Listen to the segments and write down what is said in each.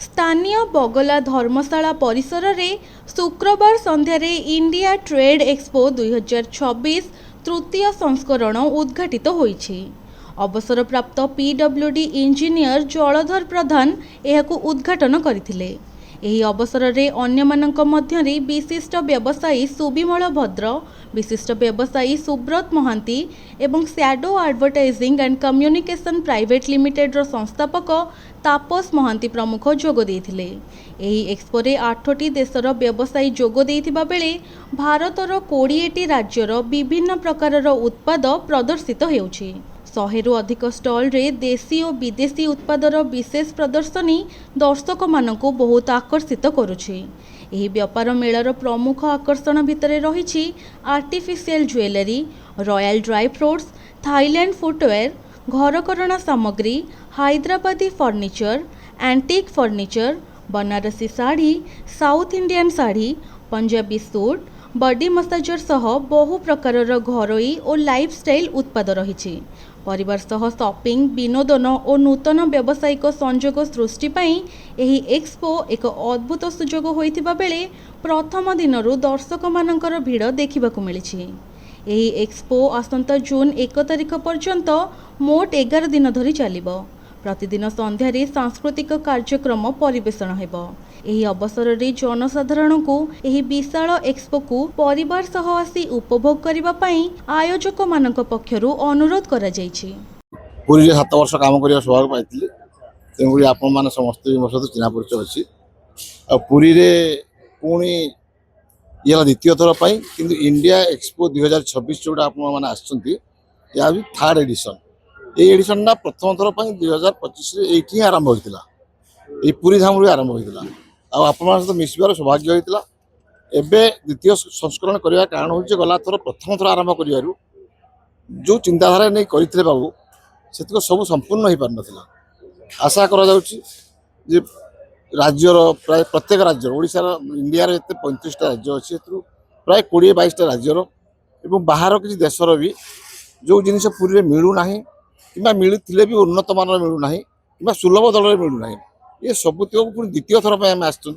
ସ୍ଥାନୀୟ ବଗଲା ଧର୍ମଶାଳା ପରିସରରେ ଶୁକ୍ରବାର ସନ୍ଧ୍ୟାରେ ଇଣ୍ଡିଆ ଟ୍ରେଡ୍ ଏକ୍ସପୋ 2026 ତୃତୀୟ ସଂସ୍କରଣ ଉଦ୍ଘାଟିତ ହୋଇଛି। ଅବସରପ୍ରାପ୍ତ ପିଡବ୍ଲ୍ୟୁଡି ଇଞ୍ଜିନିୟର ଜଳଧର ପ୍ରଧାନ ଏହାକୁ ଉଦ୍ଘାଟନ କରିଥିଲେ। ଏହି ଅବସରରେ ଅନ୍ୟମାନଙ୍କ ମଧ୍ୟରେ ବିଶିଷ୍ଟ ବ୍ୟବସାୟୀ ସୁବିମଳ ଭଦ୍ର, ବିଶିଷ୍ଟ ବ୍ୟବସାୟୀ ସୁବ୍ରତ ମହାନ୍ତି ଏବଂ shadow advertising and communication private ଲିମିଟେଡ୍ର ସଂସ୍ଥାପକ ତାପସ ମହାନ୍ତି ପ୍ରମୁଖ ଯୋଗ ଦେଇଥିଲେ। ଏହି ଏକ୍ସପୋରେ 8ଟି ଦେଶର ବ୍ୟବସାୟୀ ଯୋଗ ଦେଇଥିବା ବେଳେ ଭାରତର 20ଟି ରାଜ୍ୟର ବିଭିନ୍ନ ପ୍ରକାରର ଉତ୍ପାଦ ପ୍ରଦର୍ଶିତ ହେଉଛି। 100ରୁ ଅଧିକ ଷ୍ଟଲରେ ଦେଶୀ ଓ ବିଦେଶୀ ଉତ୍ପାଦର ବିଶେଷ ପ୍ରଦର୍ଶନୀ ଦର୍ଶକମାନଙ୍କୁ ବହୁତ ଆକର୍ଷିତ କରୁଛି। ଏହି ବ୍ୟାପାର ମେଳାର ପ୍ରମୁଖ ଆକର୍ଷଣ ଭିତରେ ରହିଛି artificial jewellery, royal dry fruits, Thailand footwear, ଘରକରଣା ସାମଗ୍ରୀ, Hyderabadi furniture, antique furniture, Banarasi sari, south Indian sari, Punjabi suit, body massager ସହ ବହୁ ପ୍ରକାରର ଘରୋଇ ଓ ଲାଇଫଷ୍ଟାଇଲ ଉତ୍ପାଦ ରହିଛି। ପରିବାର ସହ ସପିଂ, ବିନୋଦନ ଓ ନୂତନ ବ୍ୟବସାୟିକ ସଂଯୋଗ ସୃଷ୍ଟି ପାଇଁ ଏହି ଏକ୍ସପୋ ଏକ ଅଦ୍ଭୁତ ସୁଯୋଗ ହୋଇଥିବା ବେଳେ ପ୍ରଥମ ଦିନରୁ ଦର୍ଶକମାନଙ୍କର ଭିଡ଼ ଦେଖିବାକୁ ମିଳିଛି। ଏହି ଏକ୍ସପୋ ଆସନ୍ତା ଜୁନ୍ 1 ତାରିଖ ପର୍ଯ୍ୟନ୍ତ ମୋଟ 11 ଦିନ ଧରି ଚାଲିବ। ପ୍ରତିଦିନ ସନ୍ଧ୍ୟାରେ ସାଂସ୍କୃତିକ କାର୍ଯ୍ୟକ୍ରମ ପରିବେଷଣ ହେବ। ଏହି ଅବସରରେ ଜନସାଧାରଣଙ୍କୁ ଏହି ବିଶାଳ ଏକ୍ସପୋକୁ ପରିବାର ସହ ଆସି ଉପଭୋଗ କରିବା ପାଇଁ ଆୟୋଜକମାନଙ୍କ ପକ୍ଷରୁ ଅନୁରୋଧ କରାଯାଇଛି। ପୁରୀରେ 7 ବର୍ଷ କାମ କରିବା ସୌଭାଗ୍ୟ ପାଇଥିଲି, ତେଣୁକରି ଆପଣମାନେ ସମସ୍ତେ ମୋ ସହିତ ଚିହ୍ନା ପରିଚୟ ଅଛି। ଆଉ ପୁରୀରେ ପୁଣି ଇଏ ହେଲା ଦ୍ୱିତୀୟ ଥର ପାଇଁ, କିନ୍ତୁ ଇଣ୍ଡିଆ ଏକ୍ସପୋ 2026 ଯେଉଁଟା ଆପଣମାନେ ଆସିଛନ୍ତି, ଏହା ବି 3rd ଏଡିସନ୍। এই ଏଡିସନ୍ଟା ପ୍ରଥମ ଥର ପାଇଁ 2025ରେ ଏଇଠି ହିଁ ଆରମ୍ଭ ହୋଇଥିଲା। ଏଇ ପୁରୀ ଧାମରୁ ଆରମ୍ଭ ହୋଇଥିଲା। ଆଉ ଆପଣମାନଙ୍କ ସହିତ ମିଶିବାର ସୌଭାଗ୍ୟ ହୋଇଥିଲା। ଏବେ ଦ୍ୱିତୀୟ ସଂସ୍କରଣ କରିବା କାରଣ ହେଉଛି ଗଲା ଥର ପ୍ରଥମ ଥର ଆରମ୍ଭ କରିବାରୁ ଯେଉଁ ଚିନ୍ତାଧାରା ନେଇ କରିଥିଲେ ବାବୁ, ସେତିକ ସବୁ ସମ୍ପୂର୍ଣ୍ଣ ହୋଇପାରିନଥିଲା। ଆଶା କରାଯାଉଛି ଯେ ରାଜ୍ୟର ପ୍ରାୟ ପ୍ରତ୍ୟେକ ରାଜ୍ୟର, ଓଡ଼ିଶାର, ଇଣ୍ଡିଆର ଯେତେ 35ଟା ରାଜ୍ୟ ଅଛି, ସେଥିରୁ ପ୍ରାୟ 20-22ଟା ରାଜ୍ୟର ଏବଂ ବାହାର କିଛି ଦେଶର ବି ଯେଉଁ ଜିନିଷ ପୁରୀରେ ମିଳୁନାହିଁ କିମ୍ବା ମିଳିଥିଲେ ବି ଉନ୍ନତମାନର ମିଳୁନାହିଁ କିମ୍ବା ସୁଲଭ ଦରରେ ମିଳୁନାହିଁ, ଏ ସବୁତିକକୁ ପୁଣି ଦ୍ୱିତୀୟ ଥର ପାଇଁ ଆମେ ଆସିଛୁ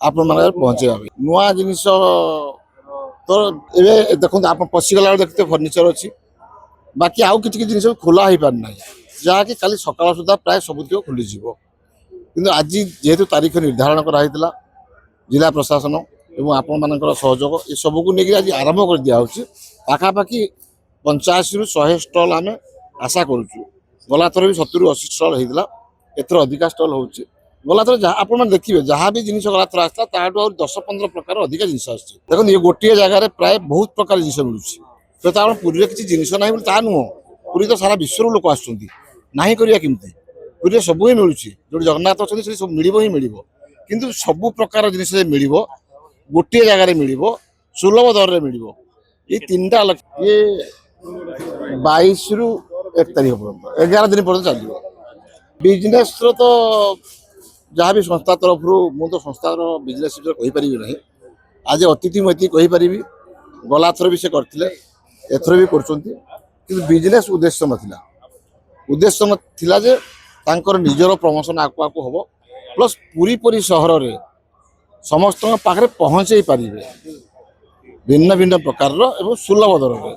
ଆପଣମାନଙ୍କ ପହଞ୍ଚାଇବା ପାଇଁ। ନୂଆ ଜିନିଷ ତ ଏବେ ଦେଖନ୍ତୁ, ଆପଣ ପଶିଗଲା ବେଳେ ଦେଖିଥିବେ ଫର୍ଣ୍ଣିଚର ଅଛି, ବାକି ଆଉ କିଛି କିଛି ଜିନିଷ ଖୋଲା ହୋଇପାରିନାହିଁ, ଯାହାକି କାଲି ସକାଳ ସୁଦ୍ଧା ପ୍ରାୟ ସବୁତିକ ଖୋଲିଯିବ। କିନ୍ତୁ ଆଜି ଯେହେତୁ ତାରିଖ ନିର୍ଦ୍ଧାରଣ କରାହେଇଥିଲା, ଜିଲ୍ଲା ପ୍ରଶାସନ ଏବଂ ଆପଣମାନଙ୍କର ସହଯୋଗ ଏସବୁକୁ ନେଇକି ଆଜି ଆରମ୍ଭ କରିଦିଆହେଉଛି। ପାଖାପାଖି 85ରୁ 100 ଷ୍ଟଲ୍ ଆମେ ଆଶା କରୁଛୁ। ଗଲାଥର ବି 70-80 ଷ୍ଟଲ୍ ହେଇଥିଲା, ଏଥର ଅଧିକା ଷ୍ଟଲ୍ ହେଉଛି। ଗଲାଥର ଯାହା ଆପଣମାନେ ଦେଖିବେ, ଯାହା ବି ଜିନିଷ ଗଲାଥର ଆସିଥିଲା ତାଠୁ ଆହୁରି 10-15 ପ୍ରକାର ଅଧିକା ଜିନିଷ ଆସୁଛି। ଦେଖନ୍ତୁ, ଏ ଗୋଟିଏ ଜାଗାରେ ପ୍ରାୟ ବହୁତ ପ୍ରକାର ଜିନିଷ ମିଳୁଛି। ତ ଆପଣ ପୁରୀରେ କିଛି ଜିନିଷ ନାହିଁ ବୋଲି ତାହା ନୁହଁ। ପୁରୀ ତ ସାରା ବିଶ୍ୱରୁ ଲୋକ ଆସୁଛନ୍ତି, ନାହିଁ କରିବା କେମିତି? ପୁରୀରେ ସବୁ ହିଁ ମିଳୁଛି। ଯେଉଁଠି ଜଗନ୍ନାଥ ଅଛନ୍ତି ସେଠି ସବୁ ମିଳିବ ହିଁ ମିଳିବ, କିନ୍ତୁ ସବୁ ପ୍ରକାର ଜିନିଷ ମିଳିବ, ଗୋଟିଏ ଜାଗାରେ ମିଳିବ, ସୁଲଭ ଦରରେ ମିଳିବ। ଏଇ 3ଟା ଲକ୍ଷ୍ୟ, ଇଏ 22ରୁ 1 ତାରିଖ ପର୍ଯ୍ୟନ୍ତ 11 ଦିନ ପର୍ଯ୍ୟନ୍ତ ଚାଲିବ। ବିଜନେସ୍ର ତ ଯାହା ବି ସଂସ୍ଥା ତରଫରୁ, ମୁଁ ତ ସଂସ୍ଥାର ବିଜନେସ୍ ବିଷୟରେ କହିପାରିବି ନାହିଁ। ଆଜି ଅତିଥି ମୁଁ ଏତିକି କହିପାରିବି, ଗଲାଥର ବି ସେ କରିଥିଲେ, ଏଥର ବି କରୁଛନ୍ତି, କିନ୍ତୁ ବିଜନେସ୍ ଉଦ୍ଦେଶ୍ୟ ନଥିଲା। ଉଦ୍ଦେଶ୍ୟ ଥିଲା ଯେ ତାଙ୍କର ନିଜର ପ୍ରମୋସନ୍ ଆଗକୁ ଆଗକୁ ହେବ, ପ୍ଲସ୍ ପୁରୀ ପରି ସହରରେ ସମସ୍ତଙ୍କ ପାଖରେ ପହଞ୍ଚାଇ ପାରିବେ ଭିନ୍ନ ଭିନ୍ନ ପ୍ରକାରର ଏବଂ ସୁଲଭ ଦରରେ।